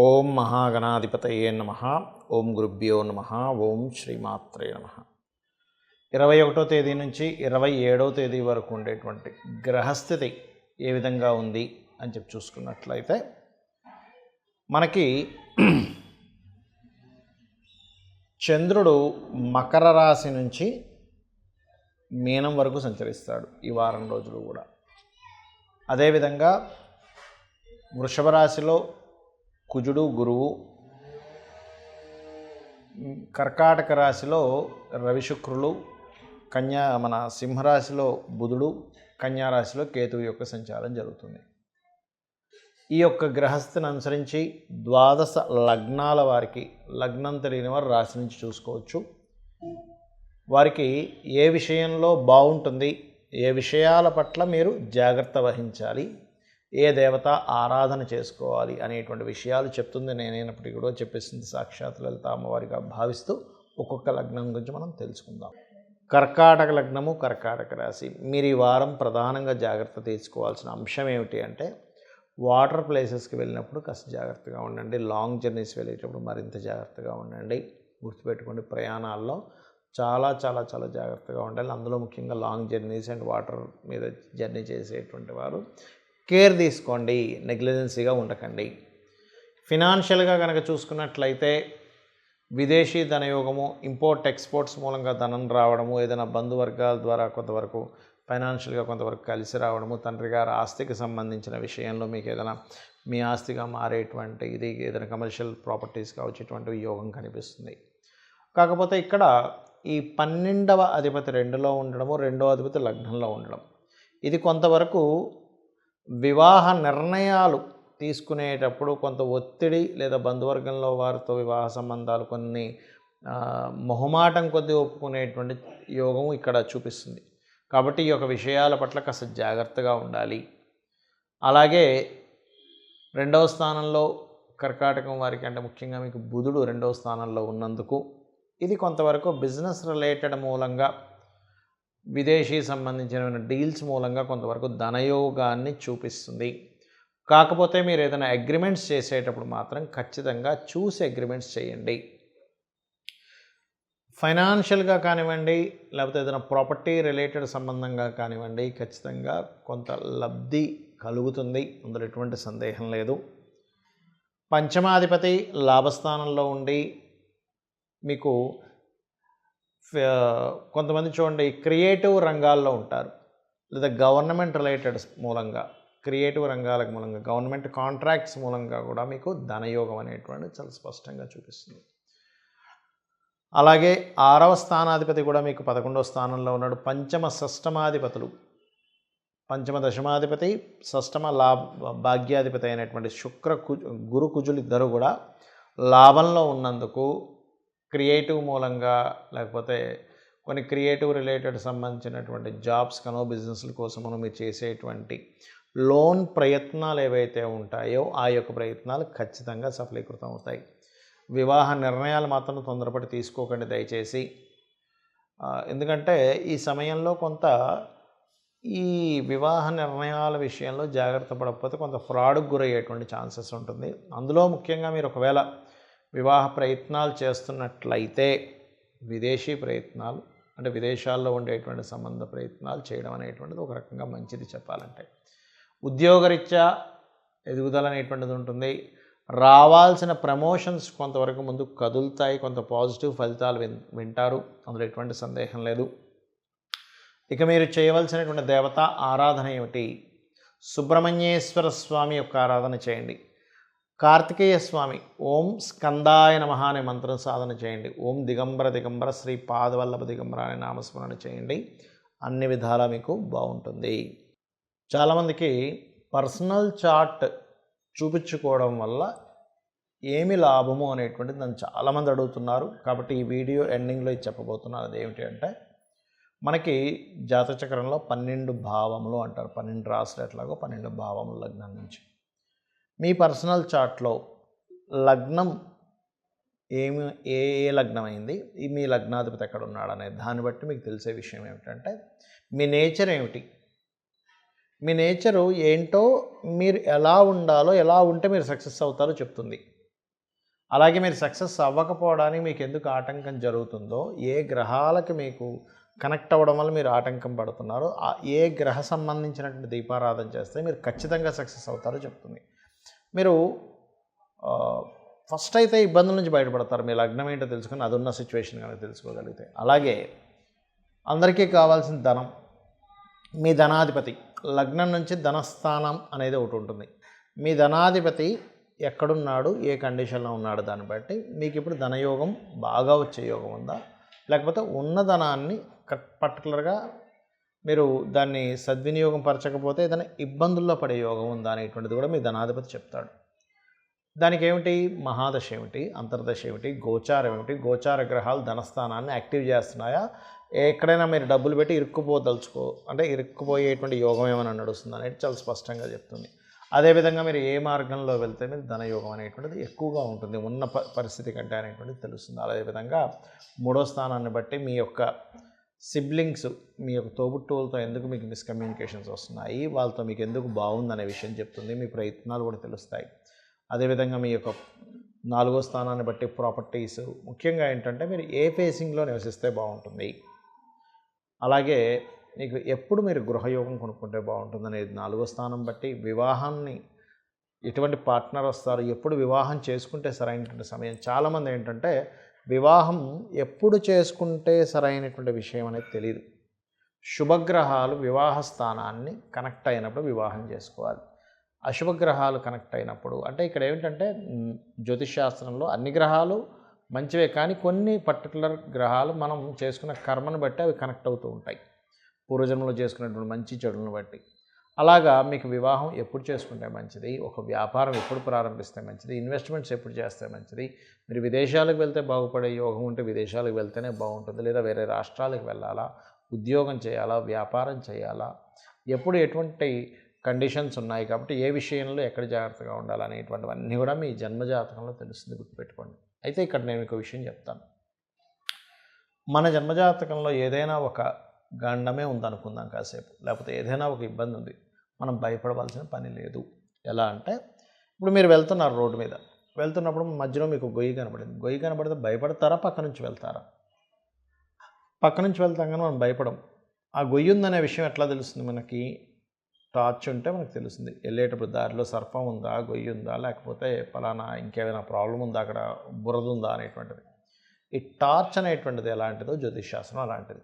ఓం మహాగణాధిపతయే నమః. ఓం గురుభ్యో నమః. ఓం శ్రీమాత్రే నమః. 21వ తేదీ నుంచి 27వ తేదీ వరకు ఉండేటువంటి గ్రహస్థితి ఏ విధంగా ఉంది అని చెప్పి చూసుకున్నట్లయితే మనకి చంద్రుడు మకర రాశి నుంచి మీనం వరకు సంచరిస్తాడు ఈ వారం రోజులు కూడా. అదేవిధంగా వృషభ రాశిలో కుజుడు గురువు, కర్కాటక రాశిలో రవి శుక్రులు, సింహరాశిలో బుధుడు, కన్యారాశిలో కేతువు యొక్క సంచారం జరుగుతుంది. ఈ యొక్క గ్రహస్థితిని అనుసరించి 12 లగ్నాల వారికి, లగ్నం తెలియని వారు రాశి నుంచి చూసుకోవచ్చు. వారికి ఏ విషయంలో బాగుంటుంది, ఏ విషయాల పట్ల మీరు జాగ్రత్త వహించాలి, ఏ దేవత ఆరాధన చేసుకోవాలి అనేటువంటి విషయాలు చెప్తుంది. నేనైనప్పటికీ కూడా చెప్పేసింది సాక్షాత్ లలిత అమ్మవారిగా భావిస్తూ ఒక్కొక్క లగ్నం గురించి మనం తెలుసుకుందాం. కర్కాటక లగ్నము, కర్కాటక రాశి. మీరు ఈ వారం ప్రధానంగా జాగ్రత్త తీసుకోవాల్సిన అంశం ఏమిటి అంటే, వాటర్ ప్లేసెస్కి వెళ్ళినప్పుడు కాస్త జాగ్రత్తగా ఉండండి. లాంగ్ జర్నీస్ వెళ్ళేటప్పుడు మరింత జాగ్రత్తగా ఉండండి. గుర్తుపెట్టుకోండి, ప్రయాణాల్లో చాలా చాలా చాలా జాగ్రత్తగా ఉండాలి. అందులో ముఖ్యంగా లాంగ్ జర్నీస్ అండ్ వాటర్ మీద జర్నీ చేసేటువంటి వారు కేర్ తీసుకోండి, నెగ్లిజెన్సీగా ఉండకండి. ఫినాన్షియల్గా కనుక చూసుకున్నట్లయితే విదేశీ ధనయోగము, ఇంపోర్ట్ ఎక్స్పోర్ట్స్ మూలంగా ధనం రావడము, ఏదైనా బంధువర్గాల ద్వారా కొంతవరకు ఫైనాన్షియల్గా కొంతవరకు కలిసి రావడము, తండ్రి గారి ఆస్తికి సంబంధించిన విషయంలో మీకు ఏదైనా మీ ఆస్తిగా మారేటువంటి ఇది ఏదైనా కమర్షియల్ ప్రాపర్టీస్గా వచ్చేటువంటి యోగం కనిపిస్తుంది. కాకపోతే ఇక్కడ ఈ 12వ అధిపతి 2లో ఉండడము, 2వ అధిపతి లగ్నంలో ఉండడం, ఇది కొంతవరకు వివాహ నిర్ణయాలు తీసుకునేటప్పుడు కొంత ఒత్తిడి లేదా బంధువర్గంలో వారితో వివాహ సంబంధాలు కొన్ని మొహమాటం కొద్ది ఒప్పుకునేటువంటి యోగం ఇక్కడ చూపిస్తుంది. కాబట్టి ఈ యొక్క విషయాల పట్ల కాస్త జాగ్రత్తగా ఉండాలి. అలాగే 2వ స్థానంలో కర్కాటకం వారికి అంటే ముఖ్యంగా మీకు బుధుడు 2వ స్థానంలో ఉన్నందుకు ఇది కొంతవరకు బిజినెస్ రిలేటెడ్ మూలంగా, విదేశీ సంబంధించిన డీల్స్ మూలంగా కొంతవరకు ధనయోగాన్ని చూపిస్తుంది. కాకపోతే మీరు ఏదైనా అగ్రిమెంట్స్ చేసేటప్పుడు మాత్రం ఖచ్చితంగా చూసి అగ్రిమెంట్స్ చేయండి. ఫైనాన్షియల్గా కానివ్వండి, లేకపోతే ఏదైనా ప్రాపర్టీ రిలేటెడ్ సంబంధంగా కానివ్వండి, ఖచ్చితంగా కొంత లబ్ధి కలుగుతుంది, అందులో ఎటువంటి సందేహం లేదు. పంచమాధిపతి లాభస్థానంలో ఉండి మీకు కొంతమంది చూడండి క్రియేటివ్ రంగాల్లో ఉంటారు, లేదా గవర్నమెంట్ రిలేటెడ్ మూలంగా, క్రియేటివ్ రంగాలకు మూలంగా, గవర్నమెంట్ కాంట్రాక్ట్స్ మూలంగా కూడా మీకు ధనయోగం అనేటువంటిది చాలా స్పష్టంగా చూపిస్తుంది. అలాగే 6వ స్థానాధిపతి కూడా మీకు 11వ స్థానంలో ఉన్నాడు. పంచమ షష్టమాధిపతులు, పంచమ దశమాధిపతి, షష్టమ భాగ్యాధిపతి అయినటువంటి గురు కుజులు ఇద్దరు కూడా లాభంలో ఉన్నందుకు క్రియేటివ్ మూలంగా, లేకపోతే కొన్ని క్రియేటివ్ రిలేటెడ్ సంబంధించినటువంటి జాబ్స్ కనో బిజినెస్ల కోసమో మీరు చేసేటువంటి లోన్ ప్రయత్నాలు ఏవైతే ఉంటాయో ఆ యొక్క ప్రయత్నాలు ఖచ్చితంగా సఫలీకృతం అవుతాయి. వివాహ నిర్ణయాలు మాత్రం తొందరపడి తీసుకోకండి దయచేసి. ఎందుకంటే ఈ సమయంలో కొంత ఈ వివాహ నిర్ణయాల విషయంలో జాగ్రత్త పడకపోతే కొంత ఫ్రాడ్కు గురయ్యేటువంటి ఛాన్సెస్ ఉంటుంది. అందులో ముఖ్యంగా మీరు ఒకవేళ వివాహ ప్రయత్నాలు చేస్తున్నట్లయితే విదేశీ ప్రయత్నాలు అంటే విదేశాల్లో ఉండేటువంటి సంబంధ ప్రయత్నాలు చేయడం అనేటువంటిది ఒక రకంగా మంచిది చెప్పాలంటే. ఉద్యోగరీత్యా ఎదుగుదల అనేటువంటిది ఉంటుంది. రావాల్సిన ప్రమోషన్స్ కొంతవరకు ముందుకు కదులుతాయి, కొంత పాజిటివ్ ఫలితాలు వింటారు, అందులో ఎటువంటి సందేహం లేదు. ఇక మీరు చేయవలసినటువంటి దేవత ఆరాధన ఏమిటి? సుబ్రహ్మణ్యేశ్వర స్వామి యొక్క ఆరాధన చేయండి. కార్తికేయ స్వామి ఓం స్కందాయ నమః అనే మంత్రం సాధన చేయండి. ఓం దిగంబర దిగంబర శ్రీ పాదవల్లభ దిగంబర అనే నామస్మరణ చేయండి. అన్ని విధాలా మీకు బాగుంటుంది. చాలామందికి పర్సనల్ చార్ట్ చూపించుకోవడం వల్ల ఏమి లాభము అనేటువంటిది నన్ను చాలామంది అడుగుతున్నారు. కాబట్టి ఈ వీడియో ఎండింగ్లో చెప్పబోతున్నాను. అదేమిటి అంటే, మనకి జాతచక్రంలో 12 భావములు అంటారు. 12 రాశులు ఎట్లాగో 12 భావములు లగ్నం నుంచి. మీ పర్సనల్ చార్ట్లో లగ్నం ఏ లగ్నం అయింది, మీ లగ్నాధిపతి ఎక్కడ ఉన్నాడు అనే దాన్ని బట్టి మీకు తెలిసే విషయం ఏమిటంటే, మీ నేచర్ ఏమిటి, మీ నేచరు ఏంటో, మీరు ఎలా ఉండాలో, ఎలా ఉంటే మీరు సక్సెస్ అవుతారో చెప్తుంది. అలాగే మీరు సక్సెస్ అవ్వకపోవడానికి మీకు ఎందుకు ఆటంకం జరుగుతుందో, ఏ గ్రహాలకి మీకు కనెక్ట్ అవ్వడం వల్ల మీరు ఆటంకం పడుతున్నారో, ఏ గ్రహ సంబంధించినటువంటి దీపారాధన చేస్తే మీరు ఖచ్చితంగా సక్సెస్ అవుతారో చెప్తుంది. మీరు ఫస్ట్ అయితే ఇబ్బందుల నుంచి బయటపడతారు. మీ లగ్నం ఏంటో తెలుసుకొని అది ఉన్న సిచ్యువేషన్ కనుక తెలుసుకోగలిగితే. అలాగే అందరికీ కావాల్సిన ధనం, మీ ధనాధిపతి లగ్నం నుంచి ధనస్థానం అనేది ఒకటి ఉంటుంది. మీ ధనాధిపతి ఎక్కడున్నాడు, ఏ కండిషన్లో ఉన్నాడు, దాన్ని బట్టి మీకు ఇప్పుడు ధనయోగం బాగా వచ్చే యోగం ఉందా, లేకపోతే ఉన్న ధనాన్ని పర్టికులర్గా మీరు దాన్ని సద్వినియోగం పరచకపోతే ఏదైనా ఇబ్బందుల్లో పడే యోగం ఉందా అనేటువంటిది కూడా మీ ధనాధిపతి చెప్తాడు. దానికి ఏమిటి, మహాదశ ఏమిటి, అంతర్దశ ఏమిటి, గోచారం ఏమిటి, గోచార గ్రహాలు ధనస్థానాన్ని యాక్టివ్ చేస్తున్నాయా, ఎక్కడైనా మీరు డబ్బులు పెట్టి ఇరుక్కుపోయేటువంటి యోగం ఏమైనా నడుస్తుంది అనేది చాలా స్పష్టంగా చెప్తుంది. అదేవిధంగా మీరు ఏ మార్గంలో వెళ్తే మీరు ధనయోగం అనేటువంటిది ఎక్కువగా ఉంటుంది ఉన్న పరిస్థితి కంటే అనేటువంటిది తెలుస్తుంది. అదేవిధంగా మూడో స్థానాన్ని బట్టి మీ యొక్క సిబ్లింగ్స్, మీ యొక్క తోబుట్టువులతో ఎందుకు మీకు మిస్కమ్యూనికేషన్స్ వస్తున్నాయి, వాళ్ళతో మీకు ఎందుకు బాగుందనే విషయం చెప్తుంది. మీ ప్రయత్నాలు కూడా తెలుస్తాయి. అదేవిధంగా మీ యొక్క నాలుగో స్థానాన్ని బట్టి ప్రాపర్టీస్, ముఖ్యంగా ఏంటంటే మీరు ఏ ఫేసింగ్లో నివసిస్తే బాగుంటుంది, అలాగే మీకు ఎప్పుడు మీరు గృహయోగం కొనుక్కుంటే బాగుంటుంది అనేది నాలుగో స్థానం బట్టి, వివాహాన్ని ఎటువంటి పార్ట్నర్ వస్తారు, ఎప్పుడు వివాహం చేసుకుంటే సరైనటువంటి సమయం. చాలామంది ఏంటంటే వివాహం ఎప్పుడు చేసుకుంటే సరైనటువంటి విషయం అనేది తెలియదు. శుభగ్రహాలు వివాహ స్థానాన్ని కనెక్ట్ అయినప్పుడు వివాహం చేసుకోవాలి. అశుభగ్రహాలు కనెక్ట్ అయినప్పుడు, అంటే ఇక్కడ ఏమిటంటే జ్యోతిష్ శాస్త్రంలో అన్ని గ్రహాలు మంచివే, కానీ కొన్ని పర్టికులర్ గ్రహాలు మనం చేసుకున్న కర్మను బట్టి అవి కనెక్ట్ అవుతూ ఉంటాయి, పూర్వజన్మలో చేసుకున్నటువంటి మంచి చెడులను బట్టి. అలాగా మీకు వివాహం ఎప్పుడు చేసుకుంటే మంచిది, ఒక వ్యాపారం ఎప్పుడు ప్రారంభిస్తే మంచిది, ఇన్వెస్ట్మెంట్స్ ఎప్పుడు చేస్తే మంచిది, మీరు విదేశాలకు వెళ్తే బాగుపడే యోగం ఉంటే విదేశాలకు వెళ్తేనే బాగుంటుంది, లేదా వేరే రాష్ట్రాలకు వెళ్ళాలా, ఉద్యోగం చేయాలా, వ్యాపారం చేయాలా, ఎప్పుడు ఎటువంటి కండిషన్స్ ఉన్నాయి, కాబట్టి ఏ విషయంలో ఎక్కడ జాగ్రత్తగా ఉండాలనేటువంటివన్నీ కూడా మీ జన్మజాతకంలో తెలుస్తుంది, గుర్తుపెట్టుకోండి. అయితే ఇక్కడ నేను ఒక విషయం చెప్తాను. మన జన్మజాతకంలో ఏదైనా ఒక గండమే ఉందనుకుందాం కాసేపు, లేకపోతే ఏదైనా ఒక ఇబ్బంది ఉంది, మనం భయపడవలసిన పని లేదు. ఎలా అంటే ఇప్పుడు మీరు వెళ్తున్నారు, రోడ్డు మీద వెళ్తున్నప్పుడు మధ్యలో మీకు గొయ్యి కనబడింది. గొయ్యి కనబడితే భయపడతారా, పక్క నుంచి వెళ్తారా? పక్క నుంచి వెళ్తాం కానీ మనం భయపడం. ఆ గొయ్యి ఉందనే విషయం ఎట్లా తెలుస్తుంది మనకి? టార్చ్ ఉంటే మనకు తెలుస్తుంది. వెళ్ళేటప్పుడు దారిలో సర్పం ఉందా, గొయ్యి ఉందా, లేకపోతే పలానా ఇంకేమైనా ప్రాబ్లం ఉందా, అక్కడ బురద ఉందా అనేటువంటిది. ఈ టార్చ్ అనేటువంటిది ఎలాంటిదో జ్యోతిష్ శాస్త్రం అలాంటిది.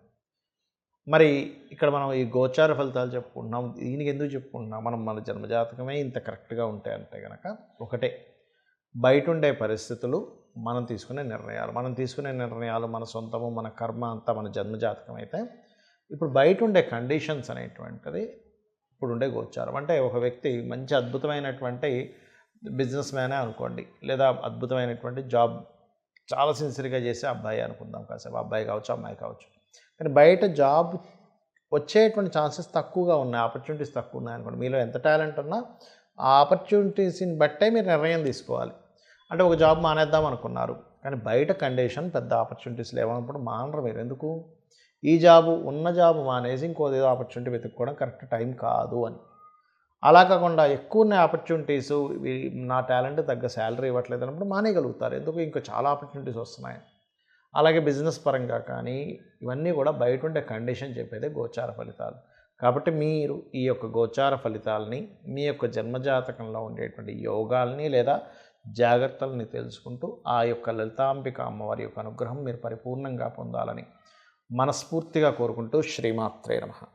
మరి ఇక్కడ మనం ఈ గోచార ఫలితాలు చెప్పుకుంటున్నాం, దీనికి ఎందుకు చెప్పుకుంటున్నాం? మన జన్మజాతకమే ఇంత కరెక్ట్గా ఉంటాయి అంటే కనుక, ఒకటే, బయట ఉండే పరిస్థితులు, మనం తీసుకునే నిర్ణయాలు మన సొంతము, మన కర్మ అంతా మన జన్మజాతకం అయితే, ఇప్పుడు బయట ఉండే కండిషన్స్ అనేటువంటిది ఇప్పుడు ఉండే గోచారం. అంటే ఒక వ్యక్తి మంచి అద్భుతమైనటువంటి బిజినెస్ మ్యానే అనుకోండి, లేదా అద్భుతమైనటువంటి జాబ్ చాలా సిన్సియర్గా చేసే అబ్బాయి అనుకుందాం కాసేపు, అబ్బాయి కావచ్చు, అమ్మాయి కావచ్చు, కానీ బయట జాబ్ వచ్చేటువంటి ఛాన్సెస్ తక్కువగా ఉన్నాయి, ఆపర్చునిటీస్ తక్కువ ఉన్నాయి అనుకోండి. మీలో ఎంత టాలెంట్ ఉన్నా ఆ ఆపర్చునిటీస్ని బట్టే మీరు నిర్ణయం తీసుకోవాలి. అంటే ఒక జాబ్ మానేద్దాం అనుకున్నారు, కానీ బయట కండిషన్ పెద్ద ఆపర్చునిటీస్ లేవన్నప్పుడు మానరు మీరు. ఎందుకు? ఈ జాబు, ఉన్న జాబు మానేసి ఇంకోదేదో ఆపర్చునిటీ వెతుక్కోవడం కరెక్ట్ టైం కాదు అని. అలా కాకుండా ఎక్కువ ఉన్న ఆపర్చునిటీస్, నా టాలెంట్ తగ్గ శాలరీ ఇవ్వట్లేదు అన్నప్పుడు మానేయగలుగుతారు. ఎందుకు? ఇంకా చాలా ఆపర్చునిటీస్ వస్తున్నాయి. అలాగే బిజినెస్ పరంగా కానీ ఇవన్నీ కూడా బయట ఉండే కండిషన్ చెప్పేదే గోచార ఫలితాలు. కాబట్టి మీరు ఈ యొక్క గోచార ఫలితాలని మీ యొక్క జన్మజాతకంలో ఉండేటువంటి యోగాల్ని లేదా జాగ్రత్తల్ని తెలుసుకుంటూ ఆ యొక్క లలితాంబిక అమ్మవారి యొక్క అనుగ్రహం మీరు పరిపూర్ణంగా పొందాలని మనస్ఫూర్తిగా కోరుకుంటూ శ్రీమాత్రే నమః.